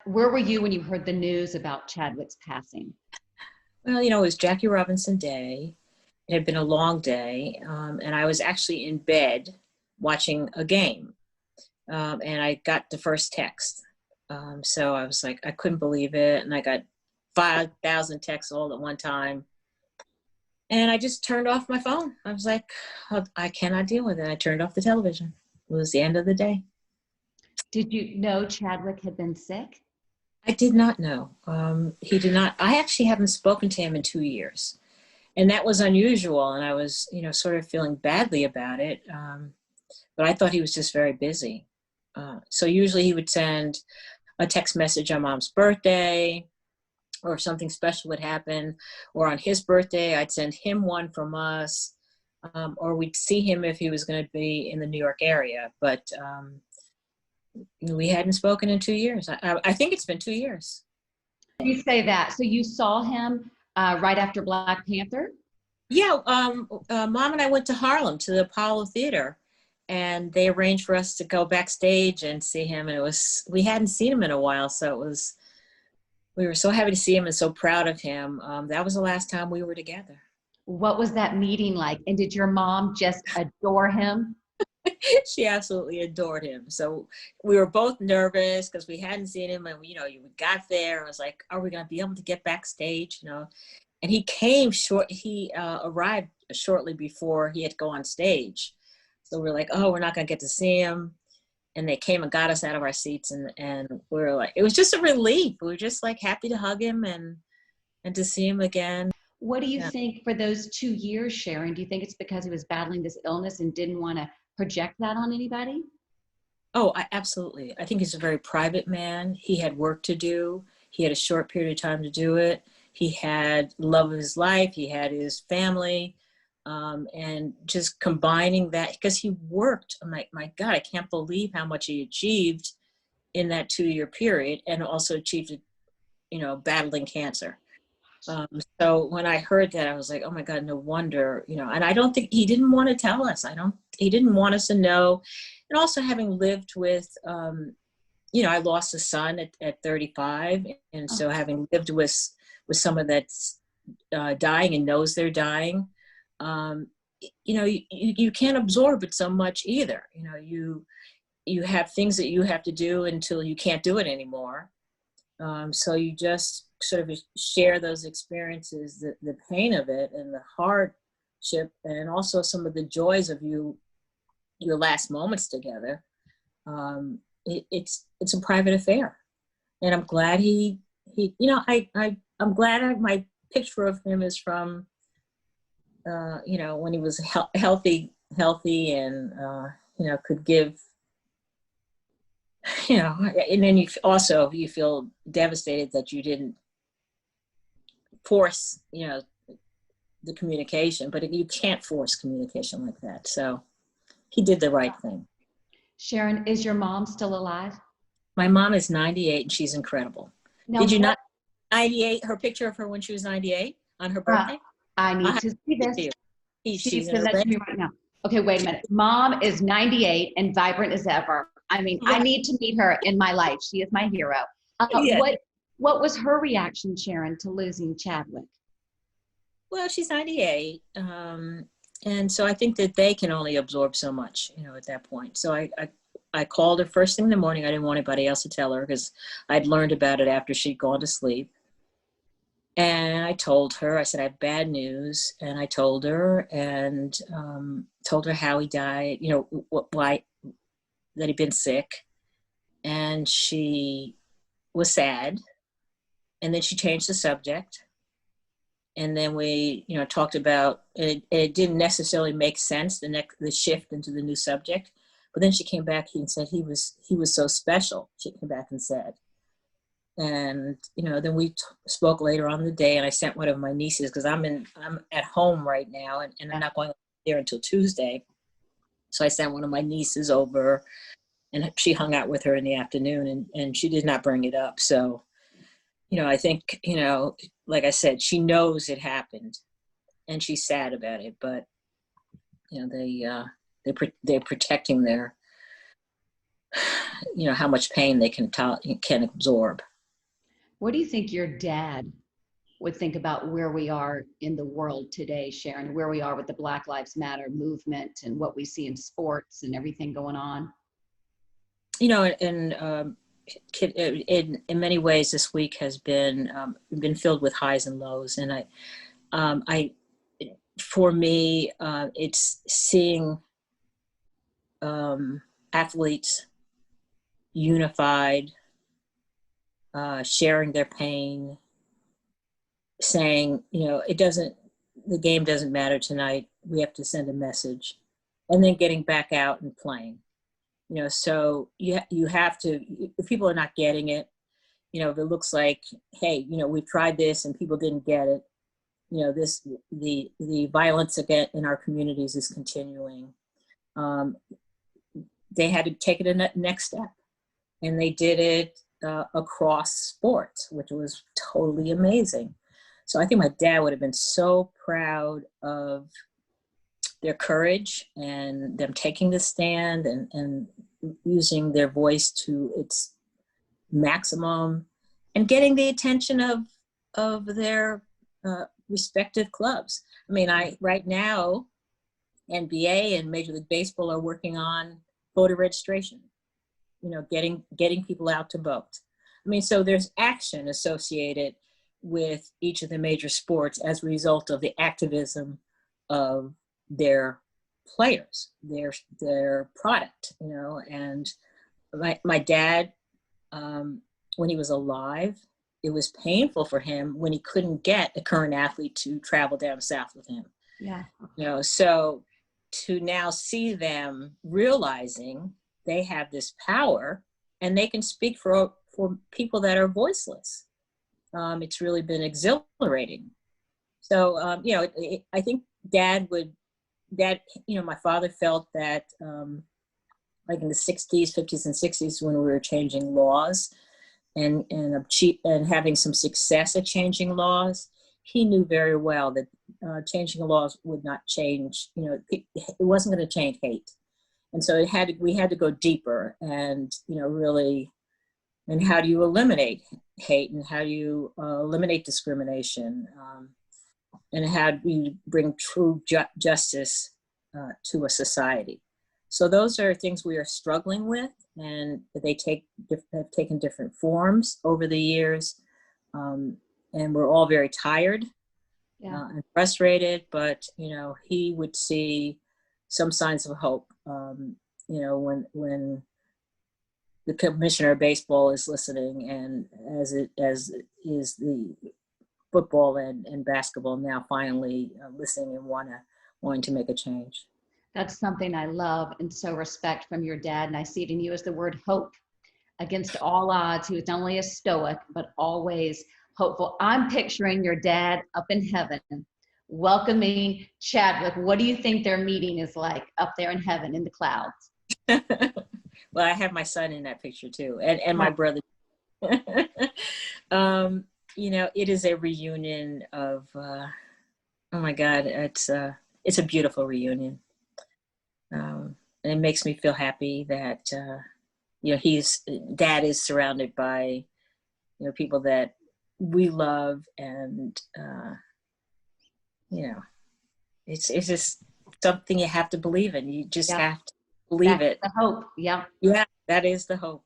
Where were you when you heard the news about Chadwick's passing? Well, it was Jackie Robinson Day. It had been a long day, and I was actually in bed watching a game, and I got the first text. So I was like, I couldn't believe it, and I got 5,000 texts all at one time. And I just turned off my phone. I was like, "Oh, I cannot deal with it." I turned off the television. It was the end of the day. Did you know Chadwick had been sick? I did not know. He did not. I actually haven't spoken to him in 2 years. And that was unusual. And I was, sort of feeling badly about it. But I thought he was just very busy. So usually he would send a text message on mom's birthday, or if something special would happen, or on his birthday, I'd send him one from us, or we'd see him if he was going to be in the New York area. But we hadn't spoken in 2 years. I think it's been 2 years. You say that. So you saw him right after Black Panther? Yeah, Mom and I went to Harlem to the Apollo Theater, and they arranged for us to go backstage and see him. And we hadn't seen him in a while, so we were so happy to see him and so proud of him. That was the last time we were together. What was that meeting like? And did your mom just adore him? She absolutely adored him. So we were both nervous because we hadn't seen him, and we got there. I was like, "Are we going to be able to get backstage?" And he came short. He arrived shortly before he had to go on stage. So we're like, "Oh, we're not going to get to see him." And they came and got us out of our seats, and we were like, it was just a relief. We were just like happy to hug him and to see him again. What do you think for those 2 years, Sharon? Do you think it's because he was battling this illness and didn't want to project that on anybody? Oh, absolutely. I think he's a very private man. He had work to do. He had a short period of time to do it. He had love of his life. He had his family. And just combining that, because he worked, I'm like, my God, I can't believe how much he achieved in that 2-year period, and also achieved it, battling cancer. So when I heard that, I was like, oh my God, no wonder, and I don't think he didn't want to tell us. He didn't want us to know. And also having lived with, I lost a son at 35. And so having lived with someone that's dying and knows they're dying, you can't absorb it so much either. You have things that you have to do until you can't do it anymore. So you just sort of share those experiences, the pain of it and the hardship, and also some of the joys of your last moments together. It's a private affair, and I'm glad I'm glad my picture of him is from, when he was healthy and, could give, and then you feel devastated that you didn't force, the communication, but you can't force communication like that. So he did the right thing. Sharon, is your mom still alive? My mom is 98 and she's incredible. Now, did you not 98, her picture of her when she was 98 on her birthday? I need to see this. She's sending that to me right now. Okay, wait a minute. Mom is 98 and vibrant as ever. I mean, I need to meet her in my life. She is my hero. What was her reaction, Sharon, to losing Chadwick? Well, she's 98. And so I think that they can only absorb so much, at that point. So I called her first thing in the morning. I didn't want anybody else to tell her because I'd learned about it after she'd gone to sleep. And I told her, I said, I have bad news. And I told her and told her how he died, why, that he'd been sick. And she was sad. And then she changed the subject. And then we, talked about it. It didn't necessarily make sense, the shift into the new subject. But then she came back and said he was so special. She came back and said. And, then we spoke later on in the day, and I sent one of my nieces, because I'm at home right now, and I'm not going there until Tuesday. So I sent one of my nieces over, and she hung out with her in the afternoon, and she did not bring it up. So, I think, like I said, she knows it happened, and she's sad about it, but, they're protecting their, how much pain they can absorb. What do you think your dad would think about where we are in the world today, Sharon, where we are with the Black Lives Matter movement and what we see in sports and everything going on? You know, in many ways, this week has been filled with highs and lows, and I for me, it's seeing athletes unified, sharing their pain, saying, you know, the game doesn't matter tonight. We have to send a message, and then getting back out and playing. You know, so you have to, if people are not getting it, you know, if it looks like, hey, you know, we've tried this and people didn't get it, you know, the violence again in our communities is continuing. They had to take it a next step, and they did it across sports, which was totally amazing. So I think my dad would have been so proud of their courage and them taking the stand and using their voice to its maximum and getting the attention of their respective clubs. I mean, right now, NBA and Major League Baseball are working on voter registration, you know, getting people out to vote. I mean, so there's action associated with each of the major sports as a result of the activism of their players, their product, you know. And my dad, when he was alive, it was painful for him when he couldn't get a current athlete to travel down south with him. Yeah. You know, so to now see them realizing they have this power and they can speak for people that are voiceless, it's really been exhilarating. So, you know, I think Dad, you know, my father felt that, like in the 60s, 50s, and 60s, when we were changing laws and having some success at changing laws, he knew very well that changing laws would not change, you know, it wasn't going to change hate. And so we had to go deeper and, you know, really, and how do you eliminate hate, and how do you eliminate discrimination, and how do you bring true justice to a society? So those are things we are struggling with, and they have taken different forms over the years, and we're all very tired and frustrated. But you know, he would see some signs of hope. You know, when the commissioner of baseball is listening, and as is the football and basketball now finally listening and wanting to make a change. That's something I love and so respect from your dad. And I see it in you as the word hope. Against all odds, he was not only a stoic, but always hopeful. I'm picturing your dad up in heaven, welcoming Chadwick. What do you think their meeting is like up there in heaven in the clouds? Well, I have my son in that picture too, and my brother. You know, it is a reunion of, oh my God, it's a beautiful reunion. And it makes me feel happy that, you know, Dad is surrounded by, you know, people that we love, and, you know, it's just something you have to believe in. You just have to believe it. The hope. Yeah. Yeah, that is the hope.